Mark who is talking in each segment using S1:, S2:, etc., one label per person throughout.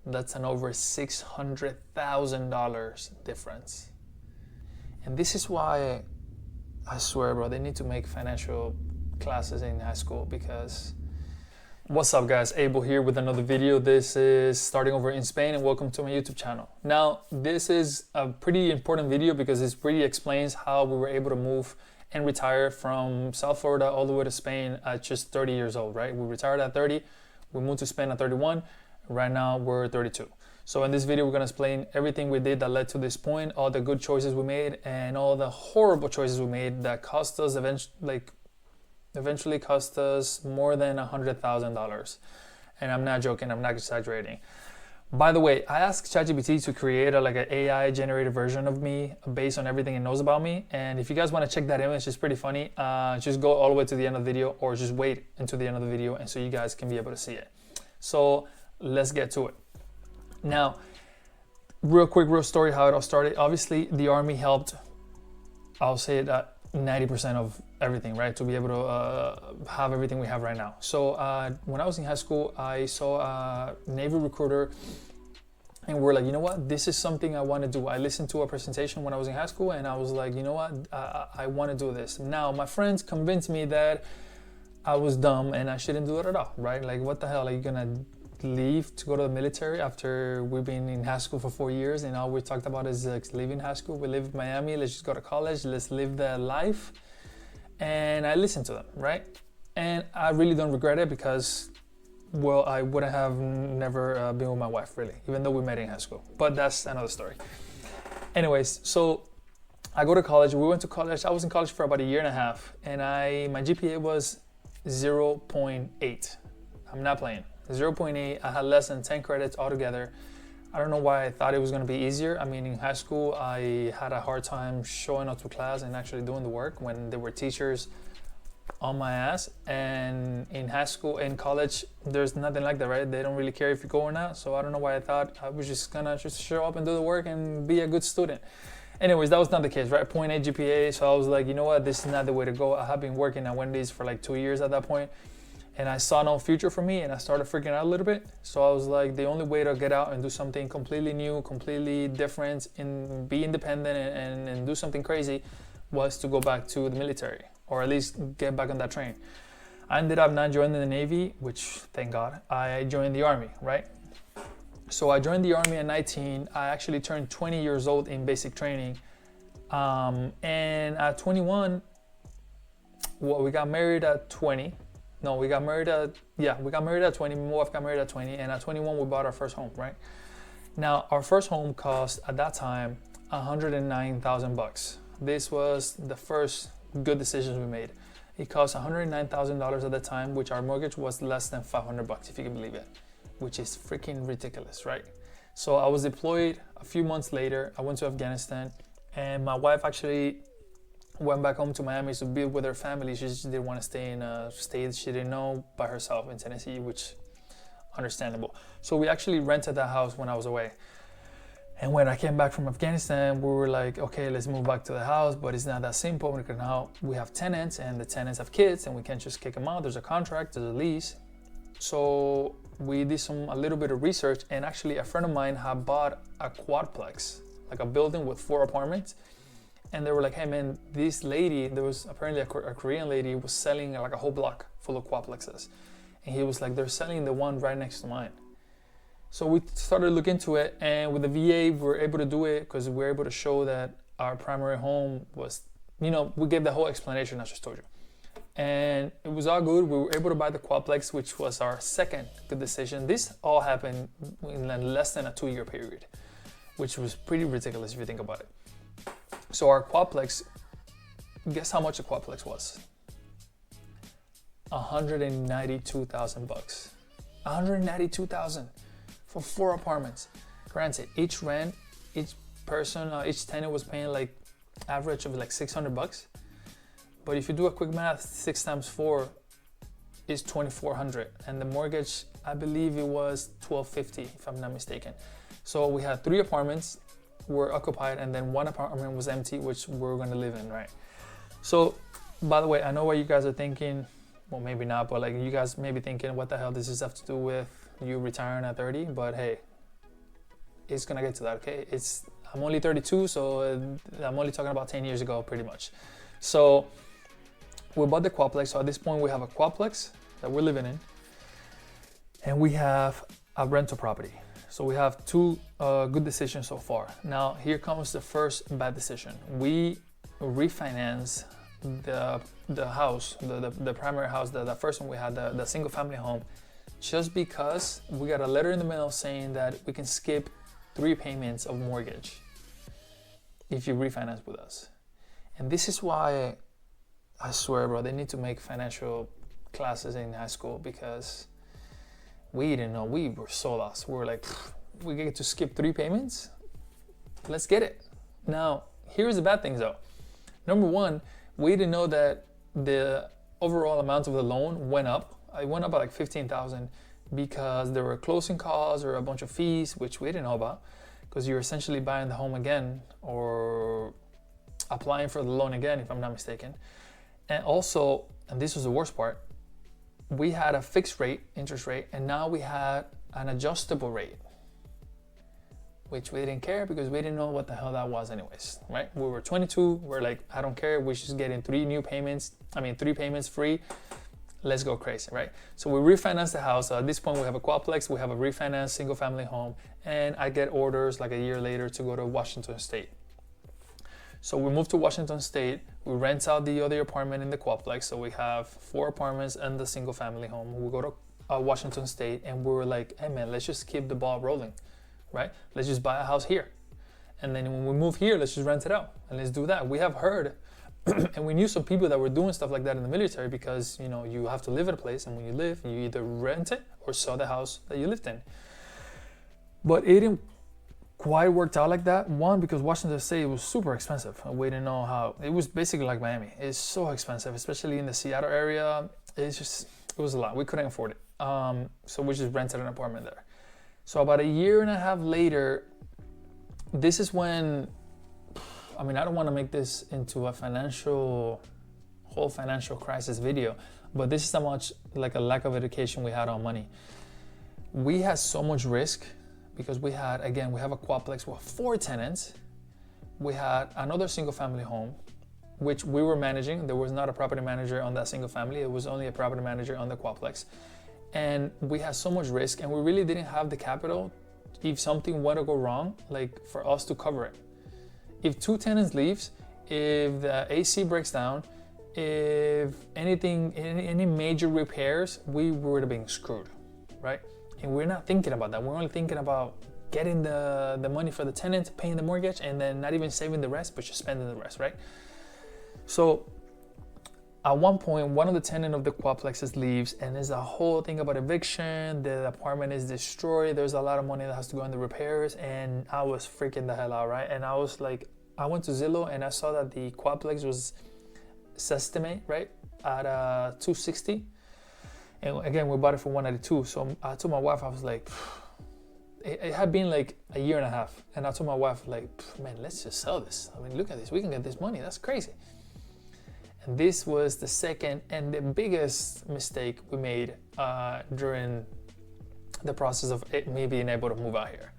S1: That's an over $600,000 difference. And this is why I swear, bro, they need to make financial classes in high school because... What's up, guys? Abel here with another video. This is Starting Over in Spain, and welcome to my YouTube channel. Now, this is a pretty important video because this really explains how we were able to move and retire from South Florida all the way to Spain at just 30 years old, right? We retired at 30, we moved to Spain at 31, right now we're 32. So in this video, we're gonna explain everything we did that led to this point, all the good choices we made, and all the horrible choices we made that cost us eventually cost us more than $100,000. And I'm not joking, I'm not exaggerating. By the way, I asked ChatGPT to create an AI generated version of me based on everything it knows about me. And if you guys want to check that image, it's pretty funny. Just go all the way to the end of the video, or just wait until the end of the video, and so you guys can be able to see it. So let's get to it. Now, real story how it all started. Obviously, the army helped, I'll say that 90% of everything, right? To be able to have everything we have right now. So when I was in high school, I saw a Navy recruiter, and we're like, you know what? This is something I want to do. I listened to a presentation when I was in high school, and I was like, you know what? I want to do this. Now, my friends convinced me that I was dumb and I shouldn't do it at all, right? Like, what the hell? Are you gonna leave to go to the military after we've been in high school for 4 years and all we talked about is leaving high school? We live in Miami, let's just go to college, let's live the life. And I listened to them, right? And I really don't regret it because, well, I wouldn't have never been with my wife, really, even though we met in high school. But that's another story. Anyways, so I go to college. We went to college. I was in college for about a year and a half, and my GPA was 0.8. I'm not playing. 0.8. I had less than 10 credits altogether. I don't know why I thought it was going to be easier. I mean, in high school, I had a hard time showing up to class and actually doing the work when there were teachers on my ass. And in high school, in college, there's nothing like that, right? They don't really care if you go or not. So I don't know why I thought I was just gonna just show up and do the work and be a good student. Anyways, that was not the case, right? 0.8 GPA. So I was like, you know what? This is not the way to go. I have been working at Wendy's for like 2 years at that point. And I saw no future for me, and I started freaking out a little bit. So I was like, the only way to get out and do something completely new, completely different, and be independent and do something crazy was to go back to the military, or at least get back on that train. I ended up not joining the Navy, which, thank God, I joined the Army, right? So I joined the Army at 19. I actually turned 20 years old in basic training. And at 21, well, we got married at 20. No, we got married at 20. My wife got married at 20, and at 21 we bought our first home, right? Now, our first home cost at that time $109,000. This was the first good decisions we made. It cost $109,000 at the time, which our mortgage was less than $500, if you can believe it, which is freaking ridiculous, right? So I was deployed a few months later. I went to Afghanistan, and my wife actually went back home to Miami to be with her family. She just didn't want to stay in a state she didn't know by herself in Tennessee, which understandable. So we actually rented that house when I was away. And when I came back from Afghanistan, we were like, okay, let's move back to the house, but it's not that simple because now we have tenants and the tenants have kids and we can't just kick them out. There's a contract, there's a lease. So we did a little bit of research, and actually a friend of mine had bought a Quadplex, like a building with 4 apartments. And they were like, hey man, this lady, there was apparently a Korean lady, was selling like a whole block full of Quadplexes. And he was like, they're selling the one right next to mine. So we started to look into it, and with the VA, we were able to do it because we were able to show that our primary home was, we gave the whole explanation I just told you. And it was all good. We were able to buy the Quadplex, which was our second good decision. This all happened in less than a 2-year period, which was pretty ridiculous if you think about it. So our Quadplex, guess how much a Quadplex was? $192,000. $192,000 for 4 apartments. Granted, each person, each tenant was paying like average of like $600. But if you do a quick math, 6 times 4 is $2,400, and the mortgage, I believe it was $1,250, if I'm not mistaken. So we had 3 apartments were occupied, and then 1 apartment was empty, which we're going to live in, right? So, by the way, I know what you guys are thinking. Well, maybe not, but like you guys may be thinking, what the hell does this have to do with you retiring at 30? But hey, it's gonna get to that, okay? I'm only 32, so I'm only talking about 10 years ago, pretty much. So we bought the Quadplex. So at this point, we have a Quadplex that we're living in, and we have a rental property. So we have two good decisions so far. Now, here comes the first bad decision. We refinance the house, the primary house, the first one we had, the single family home, just because we got a letter in the mail saying that we can skip 3 payments of mortgage if you refinance with us. And this is why, I swear, bro, they need to make financial classes in high school, because we didn't know. We were so lost. We were like, we get to skip 3 payments? Let's get it. Now, here's the bad things though. Number one, we didn't know that the overall amount of the loan went up. It went up by like 15,000 because there were closing costs or a bunch of fees, which we didn't know about, because you're essentially buying the home again or applying for the loan again, if I'm not mistaken. And also, and this was the worst part, we had a fixed rate, interest rate, and now we had an adjustable rate, which we didn't care because we didn't know what the hell that was anyways, right? We were 22, we're like, I don't care, we're just getting 3 payments free. Let's go crazy, right? So we refinanced the house. At this point, we have a Quadplex, we have a refinanced single family home, and I get orders like a year later to go to Washington State. So we moved to Washington State, we rent out the other apartment in the Quadplex, so we have 4 apartments and the single family home. We go to Washington State, and we were like, hey man, let's just keep the ball rolling, right? Let's just buy a house here. And then when we move here, let's just rent it out, and let's do that. We have heard, and we knew some people that were doing stuff like that in the military, because you know, you have to live at a place, and when you live, you either rent it or sell the house that you lived in. But it didn't quite worked out like that. One, because Washington State was super expensive. We didn't know how. It was basically like Miami. It's so expensive, especially in the Seattle area. It was a lot. We couldn't afford it. So we just rented an apartment there. So about a year and a half later, this is when, I mean, I don't want to make this into a whole financial crisis video, but this is how much like a lack of education we had on money. We had so much risk because we have a Quadplex with 4 tenants. We had another single family home, which we were managing. There was not a property manager on that single family. It was only a property manager on the Quadplex. And we had so much risk, and we really didn't have the capital, if something were to go wrong, like for us to cover it. If 2 tenants leaves, if the AC breaks down, if anything, any major repairs, we would have been screwed, right? And we're not thinking about that. We're only thinking about getting the money for the tenant, paying the mortgage, and then not even saving the rest, but just spending the rest, right? So at one point, one of the tenants of the Quadplexes leaves, and there's a whole thing about eviction. The apartment is destroyed. There's a lot of money that has to go into repairs, and I was freaking the hell out, right? And I was like, I went to Zillow, and I saw that the Quadplex was estimate, right, at $260. And again, we bought it for $192. So I told my wife, I was like, it had been like a year and a half. And I told my wife, like, man, let's just sell this. I mean, look at this. We can get this money. That's crazy. And this was the second and the biggest mistake we made during the process of me being able to move out here.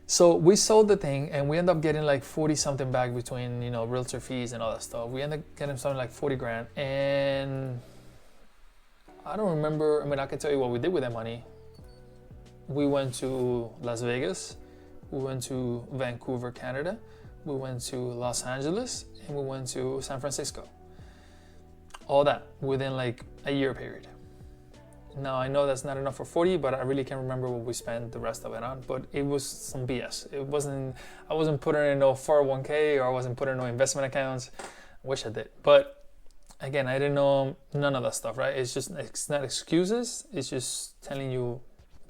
S1: So we sold the thing, and we ended up getting like 40 something back between, you know, realtor fees and all that stuff. We ended up getting something like 40 grand. And I don't remember. I mean, I can tell you what we did with that money. We went to Las Vegas. We went to Vancouver, Canada. We went to Los Angeles, and we went to San Francisco. All that within like a year period. Now, I know that's not enough for 40, but I really can't remember what we spent the rest of it on, but it was some BS. I wasn't putting in no 401k, or I wasn't putting in no investment accounts. I wish I did. But again, I didn't know none of that stuff, right? It's not excuses. It's just telling you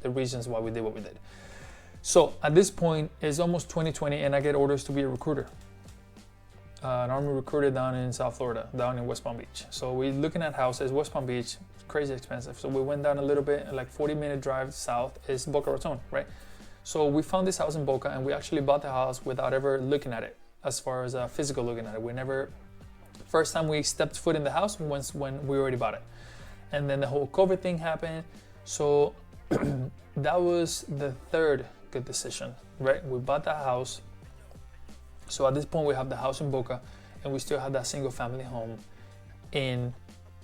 S1: the reasons why we did what we did. So at this point, it's almost 2020, and I get orders to be a recruiter. An army recruiter down in South Florida, down in West Palm Beach. So we're looking at houses. West Palm Beach, crazy expensive. So we went down a little bit, like 40-minute drive south is Boca Raton, right? So we found this house in Boca, and we actually bought the house without ever looking at it, as far as physical looking at it. First time we stepped foot in the house was when we already bought it. And then the whole COVID thing happened. So that was the third good decision, right? We bought that house. So at this point, we have the house in Boca, and we still have that single family home in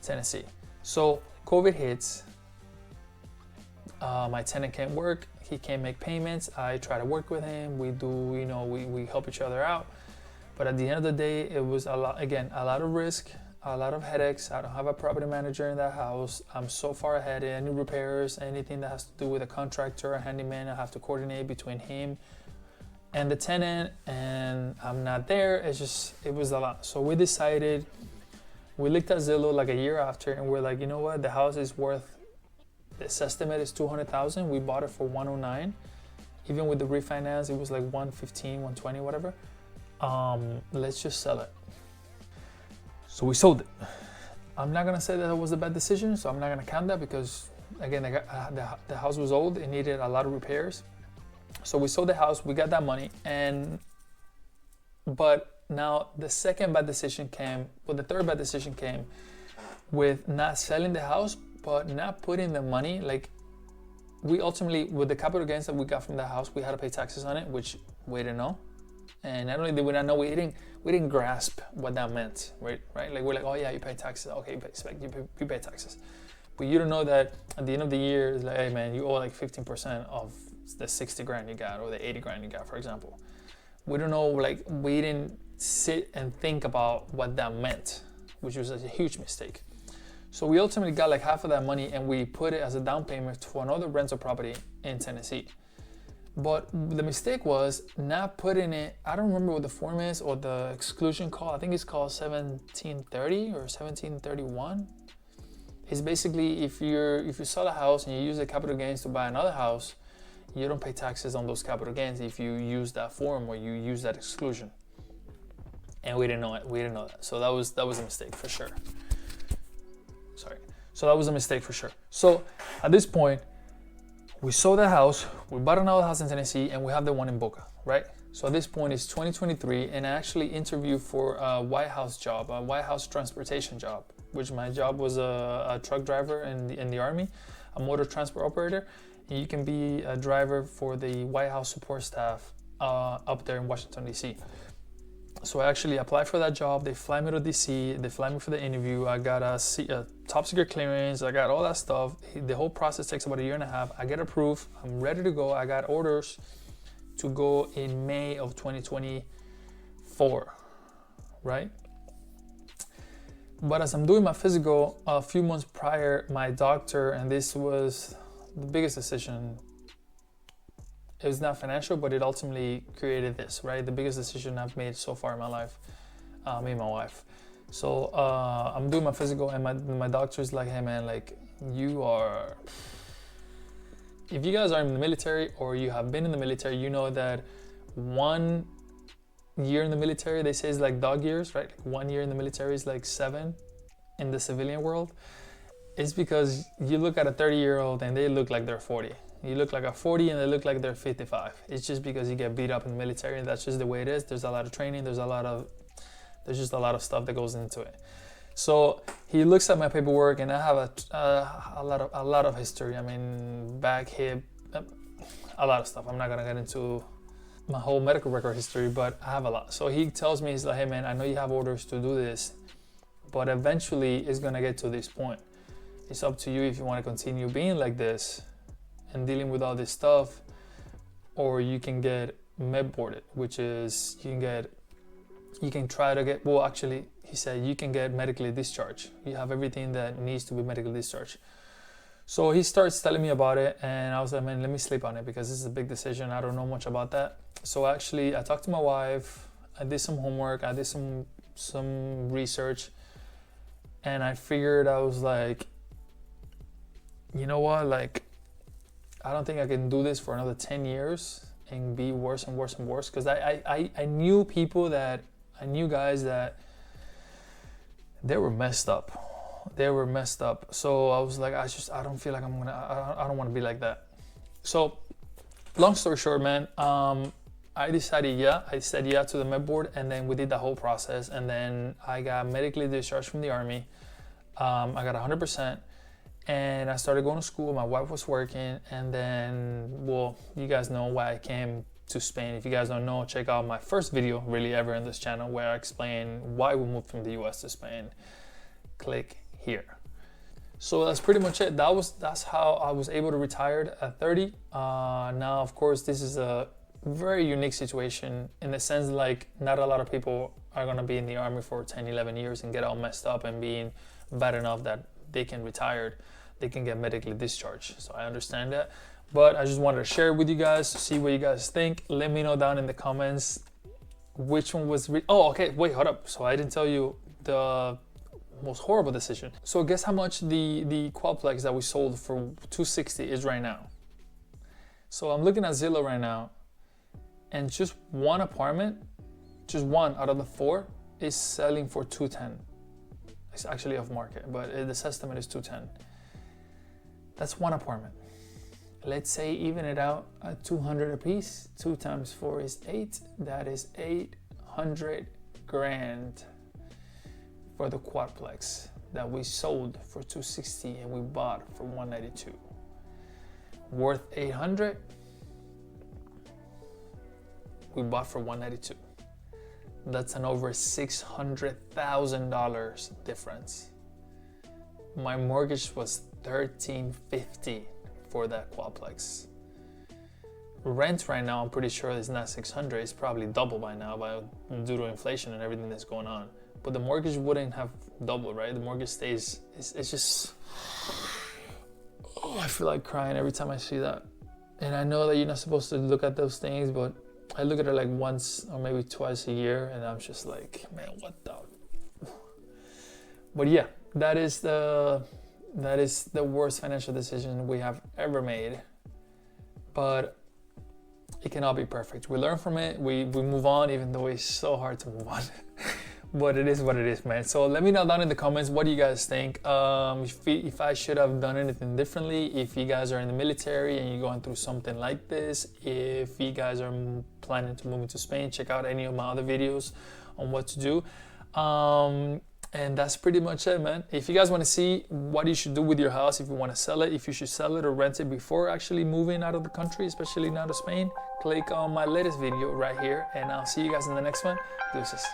S1: Tennessee. So COVID hits, my tenant can't work, he can't make payments. I try to work with him, we do, you know, we help each other out. But at the end of the day, it was a lot of risk, a lot of headaches. I don't have a property manager in that house. I'm so far ahead in any repairs, anything that has to do with a contractor, a handyman, I have to coordinate between him and the tenant, and I'm not there. It was a lot. So we decided, we looked at Zillow like a year after, and we're like, you know what, the house is worth, this estimate is $200,000. We bought it for $109. Even with the refinance, it was like $115, $120, whatever. Let's just sell it. So we sold it. I'm not gonna say that it was a bad decision, so I'm not gonna count that because, again, the house was old. It needed a lot of repairs. So we sold the house, we got that money, but now the second bad decision came, well, the third bad decision came with not selling the house, but not putting the money, like, we ultimately, with the capital gains that we got from the house, we had to pay taxes on it, which we didn't know. And not only did we not know, we didn't grasp what that meant, right? Like, we're like, oh yeah, you pay taxes, okay, you pay taxes. But you don't know that at the end of the year, it's like, hey man, you owe like 15% of the 60 grand you got, or the 80 grand you got, for example. We don't know, like, we didn't sit and think about what that meant, which was a huge mistake. So we ultimately got like half of that money, and we put it as a down payment for another rental property in Tennessee. But the mistake was not putting it, I don't remember what the form is or the exclusion call. I think it's called 1730 or 1731. It's basically, if you sell a house and you use the capital gains to buy another house, you don't pay taxes on those capital gains if you use that form or you use that exclusion. And we didn't know it. We didn't know that. So that was a mistake for sure. Sorry. So that was a mistake for sure. So at this point, we sold the house, we bought another house in Tennessee, and we have the one in Boca, right? So at this point, it's 2023, and I actually interviewed for a White House job, a White House transportation job, which my job was a truck driver in the Army, a motor transport operator. And you can be a driver for the White House support staff up there in Washington, D.C. So I actually applied for that job. They fly me to DC. They fly me for the interview. I got a top secret clearance. I got all that stuff. The whole process takes about 1.5 years. I get approved. I'm ready to go. I got orders to go in May of 2024, right? But as I'm doing my physical, a few months prior, my doctor, and this was the biggest decision. It was not financial, but it ultimately created this, right? The biggest decision I've made so far in my life, me and my wife. So I'm doing my physical, and my doctor's like, hey man, like, if you guys are in the military or you have been in the military, you know that 1 year in the military, they say, is like dog years, right? Like 1 year in the military is like 7 in the civilian world. It's because you look at a 30-year-old and they look like they're 40. You look like a 40 and they look like they're 55. It's just because you get beat up in the military, and that's just the way it is. There's a lot of training. There's just a lot of stuff that goes into it. So he looks at my paperwork, and I have a lot of history. I mean, back, hip, a lot of stuff. I'm not gonna get into my whole medical record history, but I have a lot. So he tells me, he's like, hey man, I know you have orders to do this, but eventually it's gonna get to this point. It's up to you if you want to continue being like this and dealing with all this stuff, or you can get med boarded, which is you can try to get, well, actually he said you can get medically discharged. You have everything that needs to be medically discharged. So he starts telling me about it, and I was like, man, let me sleep on it because this is a big decision. I don't know much about that. So actually I talked to my wife, I did some homework, I did some research, and I figured, I was like, you know what, like, I don't think I can do this for another 10 years and be worse and worse and worse. Because I knew people that, I knew guys that they were messed up. They were messed up. So I was like, I don't feel like I don't want to be like that. So long story short, man, I said yeah to the med board, and then we did the whole process. And then I got medically discharged from the Army. I got 100%. And I started going to school. My wife was working, and then, well, you guys know why I came to Spain. If you guys don't know, check out my first video really ever in this channel where I explain why we moved from the US to Spain. Click here. So that's pretty much it. That's how I was able to retire at 30. Now, of course, this is a very unique situation in the sense like not a lot of people are going to be in the army for 10, 11 years and get all messed up and being bad enough that they can retire. They can get medically discharged. So I understand that. But I just wanted to share it with you guys to see what you guys think. Let me know down in the comments which one was oh, okay, wait, hold up. So I didn't tell you the most horrible decision. So guess how much the Quadplex that we sold for $260 is right now. So I'm looking at Zillow right now, and just one apartment, just one out of the 4 is selling for $210. It's actually off market, but this estimate is $210. That's one apartment. Let's say even it out at $200 a piece. 2 times 4 is 8. That is 800 grand for the Quadplex that we sold for $260 and we bought for $192. Worth 800. We bought for $192. That's an over $600,000 difference. My mortgage was $1,350 for that Quadplex. Rent right now, I'm pretty sure it's not $600. It's probably double by now, due to inflation and everything that's going on. But the mortgage wouldn't have doubled, right? The mortgage stays. It's just. Oh, I feel like crying every time I see that. And I know that you're not supposed to look at those things, but I look at it like once or maybe twice a year, and I'm just like, man, what the? But yeah, that is the worst financial decision we have ever made. But it cannot be perfect. We learn from it. We move on, even though it's so hard to move on. But it is what it is, man. So let me know down in the comments, what do you guys think? If I should have done anything differently, if you guys are in the military and you're going through something like this, if you guys are planning to move into Spain, check out any of my other videos on what to do. And that's pretty much it, man. If you guys want to see what you should do with your house, if you want to sell it, if you should sell it or rent it before actually moving out of the country, especially now to Spain, click on my latest video right here, and I'll see you guys in the next one. Deuces.